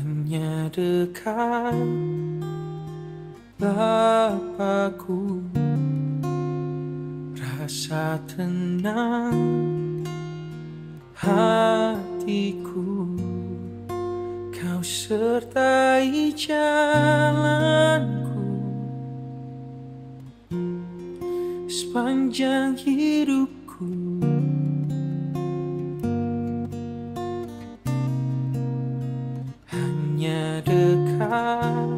hanya dekat Bapakku, rasa tenang hatiku. Kau sertai jalanku sepanjang hidupku. Hanya dekat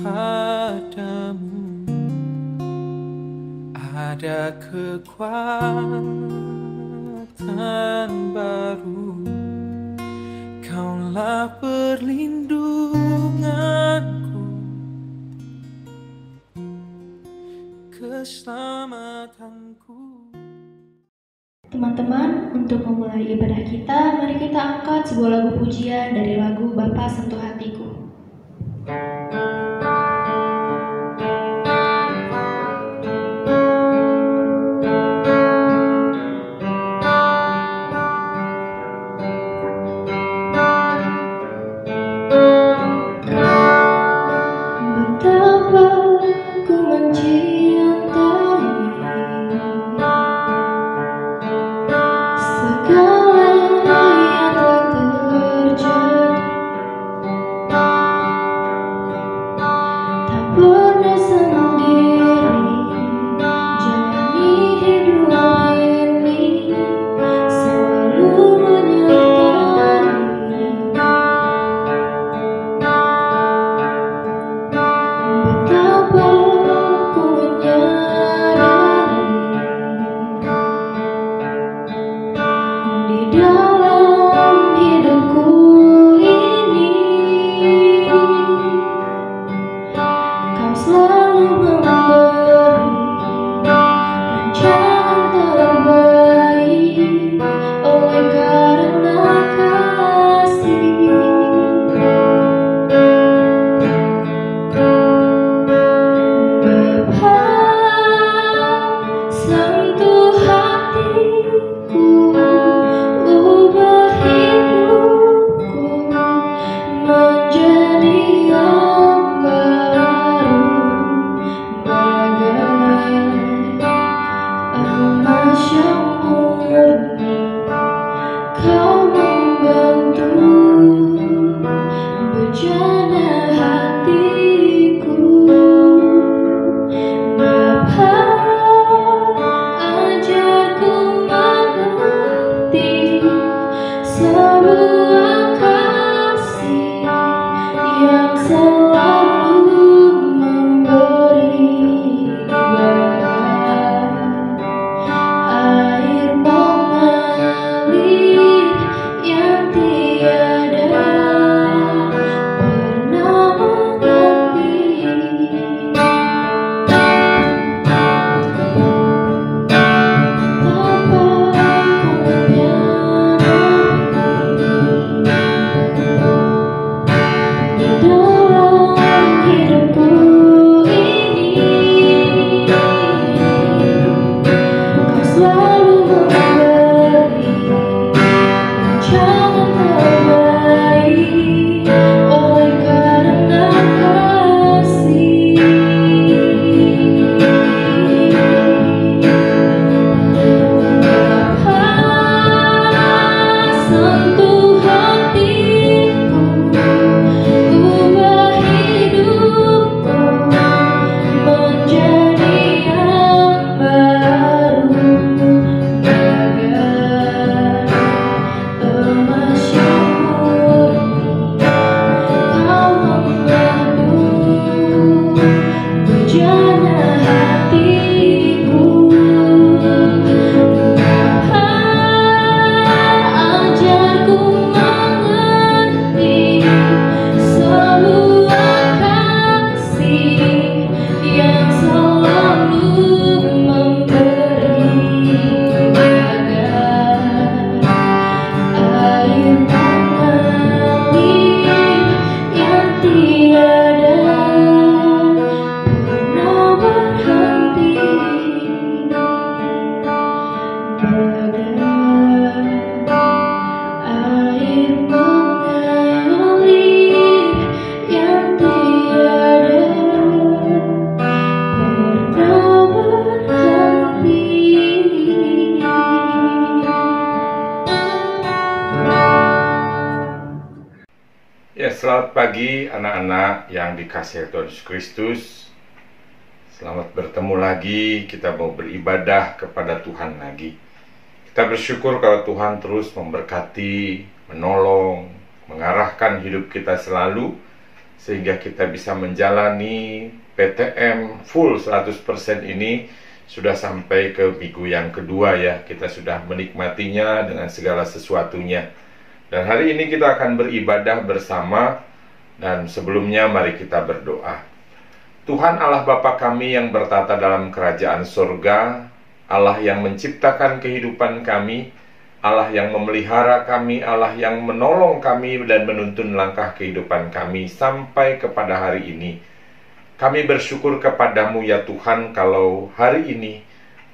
padamu ada kekuatan baru. Kaulah perlindunganku, keselamatanku. Teman-teman, untuk memulai ibadah kita, mari kita angkat sebuah lagu pujian dari lagu Bapa Sentuh Hatiku. Betapa ku mencintai segala yang telah terjadi, Ya, selamat pagi anak-anak yang dikasihi Tuhan Yesus Kristus. Selamat bertemu lagi, kita mau beribadah kepada Tuhan lagi. Kita bersyukur kalau Tuhan terus memberkati, menolong, mengarahkan hidup kita selalu, sehingga kita bisa menjalani PTM full 100% ini sudah sampai ke minggu yang kedua ya. Kita sudah menikmatinya dengan segala sesuatunya. Dan hari ini kita akan beribadah bersama, dan sebelumnya mari kita berdoa. Tuhan Allah Bapa kami yang bertata dalam kerajaan surga, Allah yang menciptakan kehidupan kami, Allah yang memelihara kami, Allah yang menolong kami dan menuntun langkah kehidupan kami sampai kepada hari ini. Kami bersyukur kepadamu ya Tuhan, kalau hari ini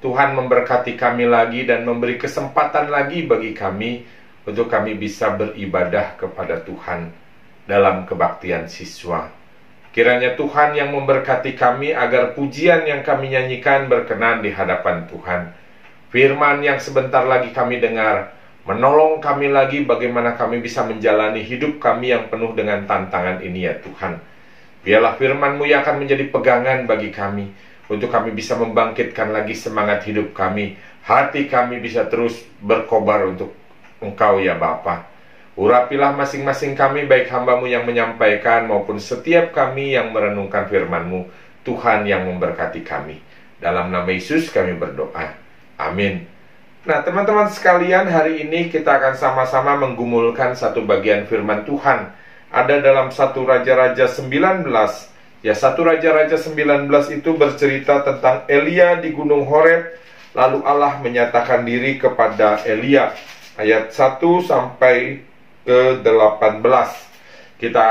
Tuhan memberkati kami lagi dan memberi kesempatan lagi bagi kami untuk kami bisa beribadah kepada Tuhan dalam kebaktian siswa. Kiranya Tuhan yang memberkati kami agar pujian yang kami nyanyikan berkenan di hadapan Tuhan. Firman yang sebentar lagi kami dengar, menolong kami lagi bagaimana kami bisa menjalani hidup kami yang penuh dengan tantangan ini ya Tuhan. Biarlah firman-Mu yang akan menjadi pegangan bagi kami, untuk kami bisa membangkitkan lagi semangat hidup kami. Hati kami bisa terus berkobar untuk Engkau ya Bapa. Urapilah masing-masing kami, baik hamba-Mu yang menyampaikan maupun setiap kami yang merenungkan firman-Mu. Tuhan yang memberkati kami. Dalam nama Yesus kami berdoa. Amin. Nah teman-teman sekalian, hari ini kita akan sama-sama menggumulkan satu bagian firman Tuhan. Ada dalam 1 Raja-Raja 19. Ya, 1 Raja-Raja 19 itu bercerita tentang Elia di Gunung Horeb. Lalu Allah menyatakan diri kepada Elia. Ayat 1 sampai ke 18. Kita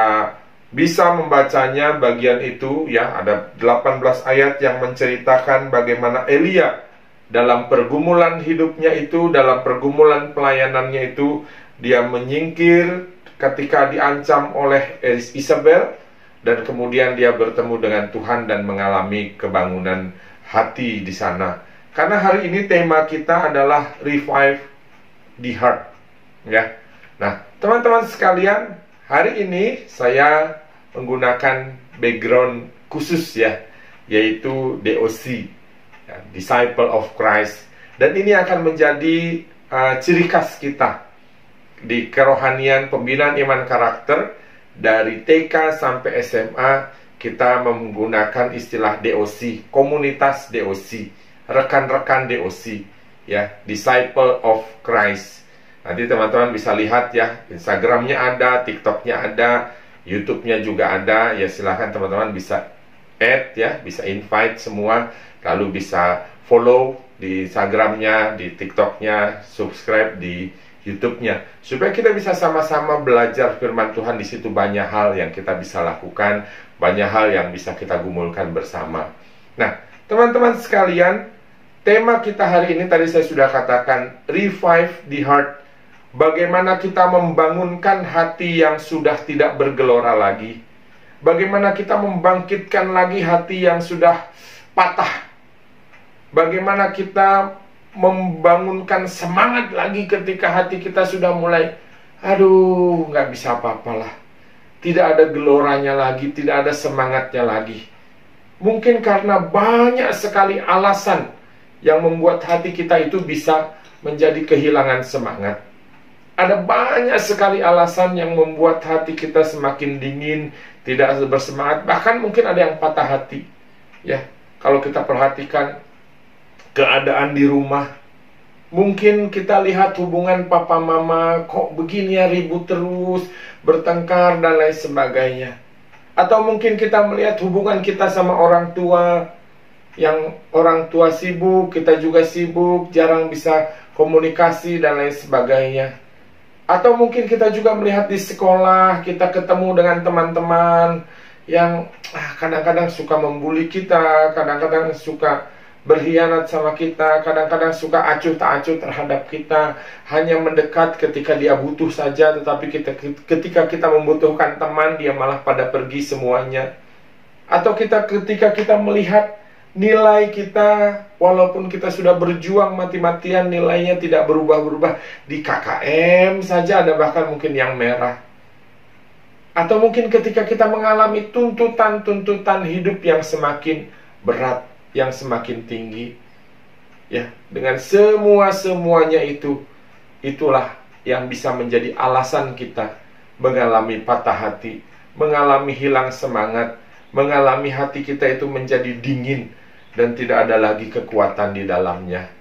bisa membacanya bagian itu ya, ada 18 ayat yang menceritakan bagaimana Elia dalam pergumulan hidupnya itu, dalam pergumulan pelayanannya itu, dia menyingkir ketika diancam oleh Isabel, dan kemudian dia bertemu dengan Tuhan dan mengalami kebangunan hati di sana. Karena hari ini tema kita adalah Revive the Heart ya. Nah teman-teman sekalian, hari ini saya menggunakan background khusus ya, yaitu DOC ya, Disciple of Christ. Dan ini akan menjadi ciri khas kita di kerohanian pembinaan iman karakter. Dari TK sampai SMA kita menggunakan istilah DOC, komunitas DOC, rekan-rekan DOC ya, Disciple of Christ. Nanti teman-teman bisa lihat ya, Instagramnya ada, TikToknya ada, YouTube-nya juga ada. Ya silahkan teman-teman bisa add ya, bisa invite semua, lalu bisa follow di Instagramnya, di TikToknya, subscribe di YouTube-nya, supaya kita bisa sama-sama belajar firman Tuhan. Di situ banyak hal yang kita bisa lakukan, banyak hal yang bisa kita gumulkan bersama. Nah teman-teman sekalian, tema kita hari ini tadi saya sudah katakan, Revive the Heart. Bagaimana kita membangunkan hati yang sudah tidak bergelora lagi. Bagaimana kita membangkitkan lagi hati yang sudah patah. Bagaimana kita membangunkan semangat lagi ketika hati kita sudah mulai, aduh nggak bisa apa-apalah. Tidak ada geloranya lagi, tidak ada semangatnya lagi. Mungkin karena banyak sekali alasan yang membuat hati kita itu bisa menjadi kehilangan semangat. Ada banyak sekali alasan yang membuat hati kita semakin dingin, tidak bersemangat, bahkan mungkin ada yang patah hati. Ya, kalau kita perhatikan keadaan di rumah, mungkin kita lihat hubungan papa mama kok begini ya, ribut terus, bertengkar dan lain sebagainya. Atau mungkin kita melihat hubungan kita sama orang tua, yang orang tua sibuk, kita juga sibuk, jarang bisa komunikasi dan lain sebagainya. Atau mungkin kita juga melihat di sekolah, kita ketemu dengan teman-teman yang kadang-kadang suka membuli kita, kadang-kadang suka berkhianat sama kita, kadang-kadang suka acuh tak acuh terhadap kita, hanya mendekat ketika dia butuh saja, tetapi ketika kita membutuhkan teman, dia malah pada pergi semuanya. Atau ketika kita melihat nilai kita, walaupun kita sudah berjuang mati-matian, nilainya tidak berubah-berubah. Di KKM saja ada bahkan mungkin yang merah. Atau mungkin ketika kita mengalami tuntutan-tuntutan hidup yang semakin berat, yang semakin tinggi. Ya, dengan semuanya itulah yang bisa menjadi alasan kita mengalami patah hati, mengalami hilang semangat, mengalami hati kita itu menjadi dingin dan tidak ada lagi kekuatan di dalamnya.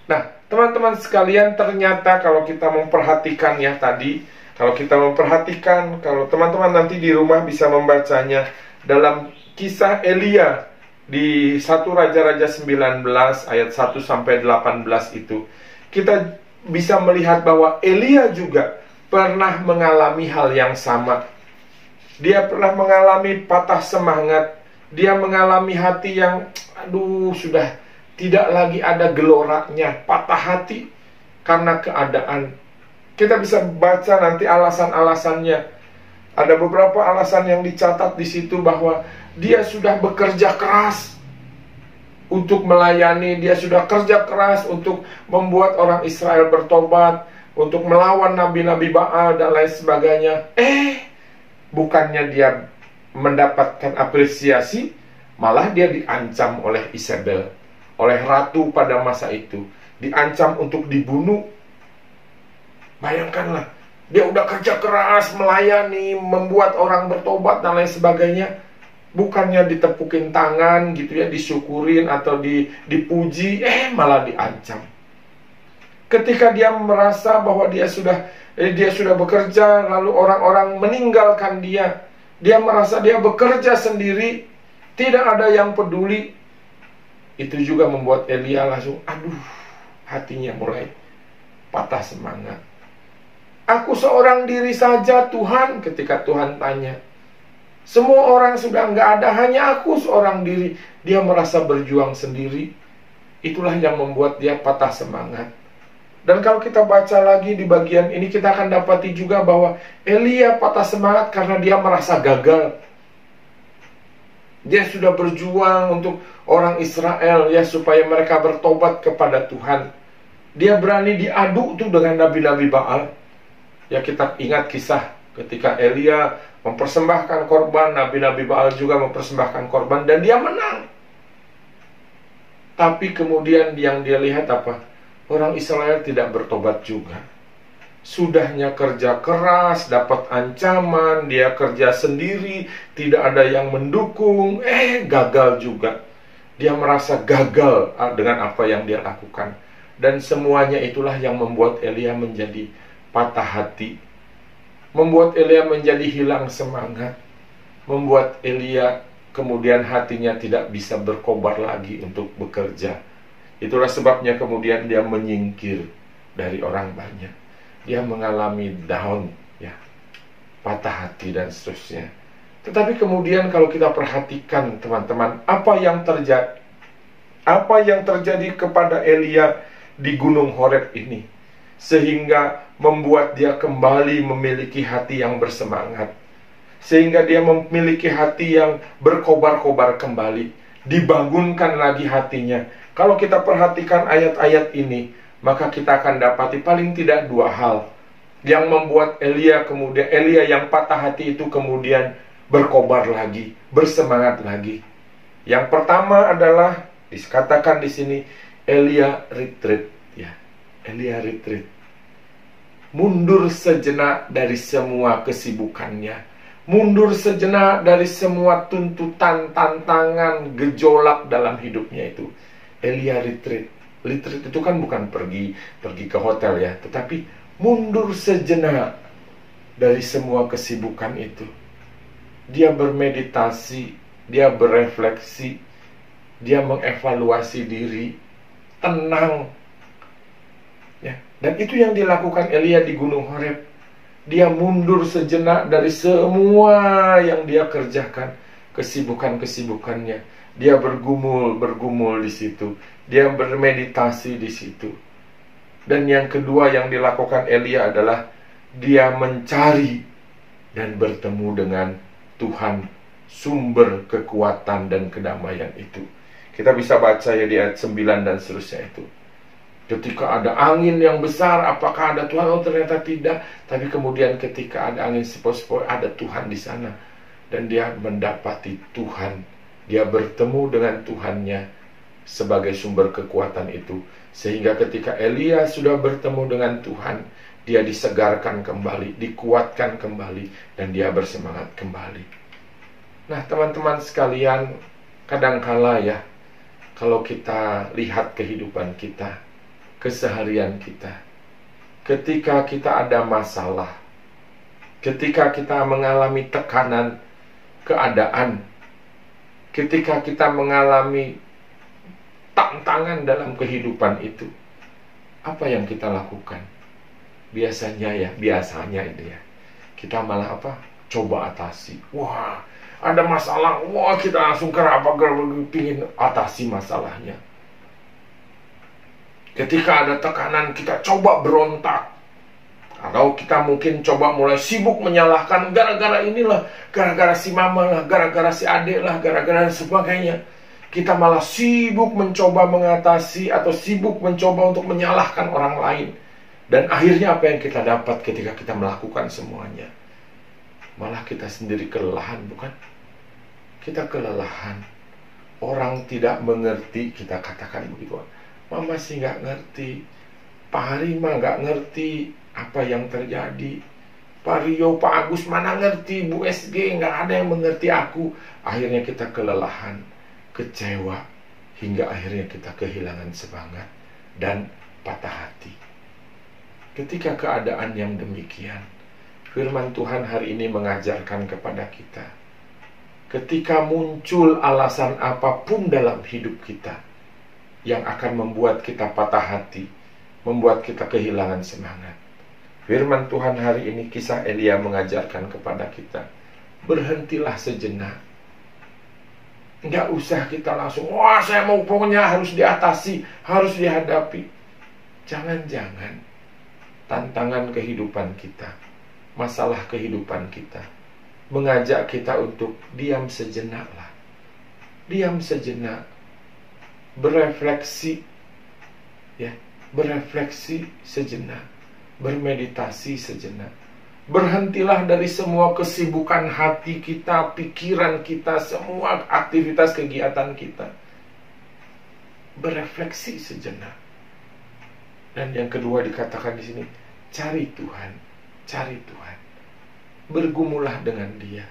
Nah, teman-teman sekalian, ternyata kalau kita memperhatikan ya tadi, kalau teman-teman nanti di rumah bisa membacanya dalam kisah Elia di 1 Raja-Raja 19 ayat 1 sampai 18 itu, kita bisa melihat bahwa Elia juga pernah mengalami hal yang sama. Dia pernah mengalami patah semangat. Dia mengalami hati yang sudah tidak lagi ada geloranya, patah hati karena keadaan. Kita bisa baca nanti alasan-alasannya. Ada beberapa alasan yang dicatat di situ bahwa dia sudah bekerja keras untuk melayani, dia sudah kerja keras untuk membuat orang Israel bertobat, untuk melawan nabi-nabi Baal dan lain sebagainya. Bukannya dia mendapatkan apresiasi, malah dia diancam oleh Isabel, oleh ratu pada masa itu, diancam untuk dibunuh. Bayangkanlah, dia udah kerja keras melayani, membuat orang bertobat dan lain sebagainya. Bukannya ditepukin tangan gitu ya, disyukurin atau dipuji, malah diancam. Ketika dia merasa bahwa dia sudah bekerja, lalu orang-orang meninggalkan dia, dia merasa dia bekerja sendiri, tidak ada yang peduli. Itu juga membuat Elia langsung, hatinya mulai patah semangat. Aku seorang diri saja Tuhan, ketika Tuhan tanya. Semua orang sudah nggak ada, hanya aku seorang diri. Dia merasa berjuang sendiri. Itulah yang membuat dia patah semangat. Dan kalau kita baca lagi di bagian ini, kita akan dapati juga bahwa Elia patah semangat karena dia merasa gagal. Dia sudah berjuang untuk orang Israel ya, supaya mereka bertobat kepada Tuhan. Dia berani diadu tuh dengan nabi-nabi Baal. Ya, kita ingat kisah ketika Elia mempersembahkan korban, nabi-nabi Baal juga mempersembahkan korban, dan dia menang. Tapi kemudian yang dia lihat apa? Orang Israel tidak bertobat juga. Sudahnya kerja keras, dapat ancaman, dia kerja sendiri, tidak ada yang mendukung, gagal juga. Dia merasa gagal dengan apa yang dia lakukan. Dan semuanya itulah yang membuat Elia menjadi patah hati, membuat Elia menjadi hilang semangat, membuat Elia kemudian hatinya tidak bisa berkobar lagi untuk bekerja. Itulah sebabnya kemudian dia menyingkir dari orang banyak. Dia mengalami down, ya, patah hati dan seterusnya. Tetapi kemudian kalau kita perhatikan teman-teman, apa yang terjadi kepada Elia di Gunung Horeb ini, sehingga membuat dia kembali memiliki hati yang bersemangat, sehingga dia memiliki hati yang berkobar-kobar kembali, dibangunkan lagi hatinya. Kalau kita perhatikan ayat-ayat ini, maka kita akan dapati paling tidak dua hal yang membuat Elia yang patah hati itu kemudian berkobar lagi, bersemangat lagi. Yang pertama adalah dikatakan di sini Elia retreat, ya. Elia retreat. Mundur sejenak dari semua kesibukannya. Mundur sejenak dari semua tuntutan, tantangan, gejolak dalam hidupnya itu. Elia retreat. Retreat itu kan bukan pergi ke hotel ya, tetapi mundur sejenak dari semua kesibukan itu. Dia bermeditasi, dia berefleksi, dia mengevaluasi diri, tenang. Ya, dan itu yang dilakukan Elia di Gunung Horeb. Dia mundur sejenak dari semua yang dia kerjakan, kesibukannya. Dia bergumul di situ. Dia bermeditasi di situ. Dan yang kedua yang dilakukan Elia adalah dia mencari dan bertemu dengan Tuhan, sumber kekuatan dan kedamaian itu. Kita bisa baca ya di ayat 9 dan seterusnya itu. Ketika ada angin yang besar, apakah ada Tuhan? Oh, ternyata tidak. Tapi kemudian ketika ada angin sepoi-sepoi, ada Tuhan di sana. Dan dia mendapati Tuhan. Dia bertemu dengan Tuhannya sebagai sumber kekuatan itu. Sehingga ketika Elia sudah bertemu dengan Tuhan, dia disegarkan kembali, dikuatkan kembali, dan dia bersemangat kembali. Nah, teman-teman sekalian, kadangkala ya, kalau kita lihat kehidupan kita, keseharian kita, ketika kita ada masalah, ketika kita mengalami tekanan keadaan, ketika kita mengalami tantangan dalam kehidupan itu, apa yang kita lakukan? Biasanya itu ya, kita malah apa? Coba atasi. Wah, ada masalah, wah kita langsung pingin atasi masalahnya. Ketika ada tekanan, kita coba berontak. Atau kita mungkin coba mulai sibuk menyalahkan, gara-gara inilah, gara-gara si mama lah, gara-gara si adik lah, gara-gara dan sebagainya. Kita malah sibuk mencoba mengatasi atau sibuk mencoba untuk menyalahkan orang lain. Dan akhirnya apa yang kita dapat ketika kita melakukan semuanya? Malah kita sendiri kelelahan, bukan? Kita kelelahan. Orang tidak mengerti, kita katakan begitu. Mama sih nggak ngerti, Pak Hari mah nggak ngerti apa yang terjadi, Pak Rio, Pak Agus mana ngerti, Bu SG nggak ada yang mengerti aku. Akhirnya kita kelelahan, kecewa, hingga akhirnya kita kehilangan semangat dan patah hati. Ketika keadaan yang demikian, firman Tuhan hari ini mengajarkan kepada kita, ketika muncul alasan apapun dalam hidup kita yang akan membuat kita patah hati, membuat kita kehilangan semangat, firman Tuhan hari ini, kisah Elia mengajarkan kepada kita, berhentilah sejenak. Nggak usah kita langsung, wah saya mau pokoknya harus diatasi, harus dihadapi. Jangan-jangan tantangan kehidupan kita, masalah kehidupan kita, mengajak kita untuk diam sejenak lah. Diam sejenak, berefleksi, ya, berefleksi sejenak, bermeditasi sejenak. Berhentilah dari semua kesibukan hati kita, pikiran kita, semua aktivitas kegiatan kita. Berefleksi sejenak. Dan yang kedua dikatakan di sini, cari Tuhan, cari Tuhan. Bergumulah dengan Dia,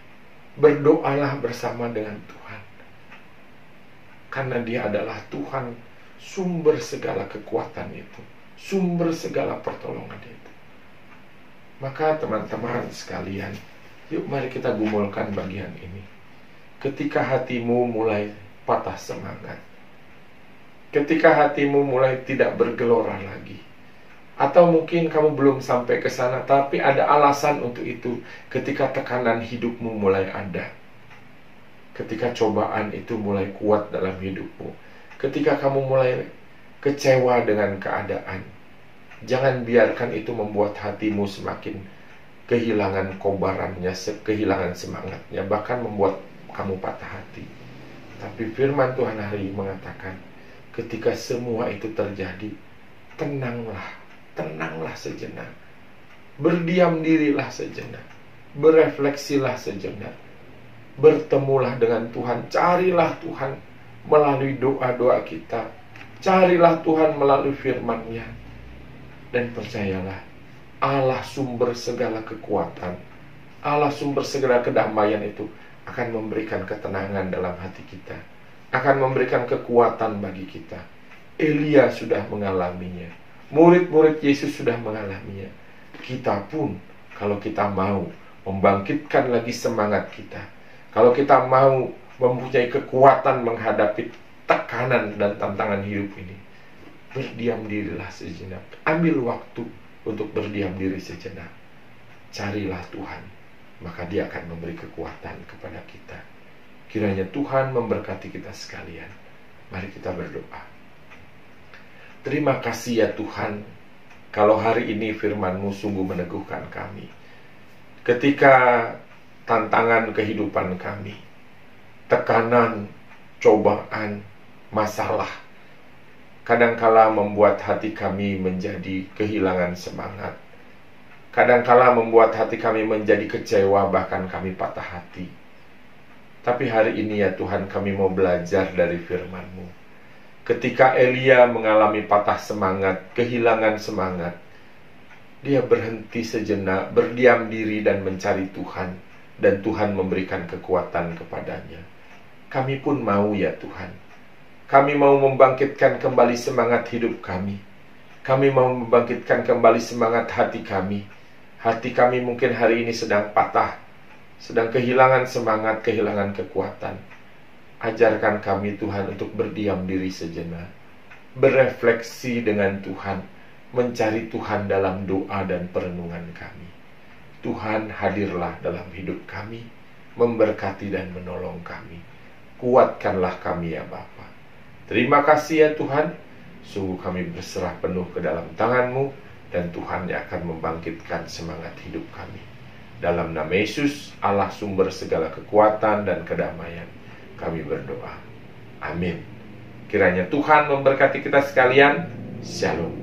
berdoalah bersama dengan Tuhan. Karena Dia adalah Tuhan, sumber segala kekuatan itu, sumber segala pertolongan itu. Maka teman-teman sekalian, yuk mari kita gumulkan bagian ini. Ketika hatimu mulai patah semangat, ketika hatimu mulai tidak bergelora lagi, atau mungkin kamu belum sampai ke sana, tapi ada alasan untuk itu. Ketika tekanan hidupmu mulai ada, ketika cobaan itu mulai kuat dalam hidupmu, ketika kamu mulai kecewa dengan keadaan, jangan biarkan itu membuat hatimu semakin kehilangan kobarannya, kehilangan semangatnya, bahkan membuat kamu patah hati. Tapi firman Tuhan hari ini mengatakan, ketika semua itu terjadi, tenanglah, tenanglah sejenak, berdiam dirilah sejenak, berefleksilah sejenak, bertemulah dengan Tuhan, carilah Tuhan melalui doa-doa kita, carilah Tuhan melalui firman-Nya. Dan percayalah, Allah sumber segala kekuatan, Allah sumber segala kedamaian itu akan memberikan ketenangan dalam hati kita, akan memberikan kekuatan bagi kita. Elia sudah mengalaminya, murid-murid Yesus sudah mengalaminya. Kita pun, kalau kita mau membangkitkan lagi semangat kita, kalau kita mau mempunyai kekuatan menghadapi tekanan dan tantangan hidup ini, berdiam dirilah sejenak. Ambil waktu untuk berdiam diri sejenak. Carilah Tuhan, maka Dia akan memberi kekuatan kepada kita. Kiranya Tuhan memberkati kita sekalian. Mari kita berdoa. Terima kasih ya Tuhan, kalau hari ini firman-Mu sungguh meneguhkan kami. Ketika tantangan kehidupan kami, tekanan, cobaan, masalah, kadangkala membuat hati kami menjadi kehilangan semangat. Kadangkala membuat hati kami menjadi kecewa, bahkan kami patah hati. Tapi hari ini ya Tuhan, kami mau belajar dari firman-Mu. Ketika Elia mengalami patah semangat, kehilangan semangat, dia berhenti sejenak, berdiam diri dan mencari Tuhan. Dan Tuhan memberikan kekuatan kepadanya. Kami pun mau ya Tuhan. Kami mau membangkitkan kembali semangat hidup kami. Kami mau membangkitkan kembali semangat hati kami. Hati kami mungkin hari ini sedang patah, sedang kehilangan semangat, kehilangan kekuatan. Ajarkan kami Tuhan untuk berdiam diri sejenak, berefleksi dengan Tuhan, mencari Tuhan dalam doa dan perenungan kami. Tuhan, hadirlah dalam hidup kami, memberkati dan menolong kami. Kuatkanlah kami ya Bapa. Terima kasih ya Tuhan. Sungguh kami berserah penuh ke dalam tangan-Mu, dan Tuhan yang akan membangkitkan semangat hidup kami. Dalam nama Yesus, Allah sumber segala kekuatan dan kedamaian, kami berdoa. Amin. Kiranya Tuhan memberkati kita sekalian. Shalom.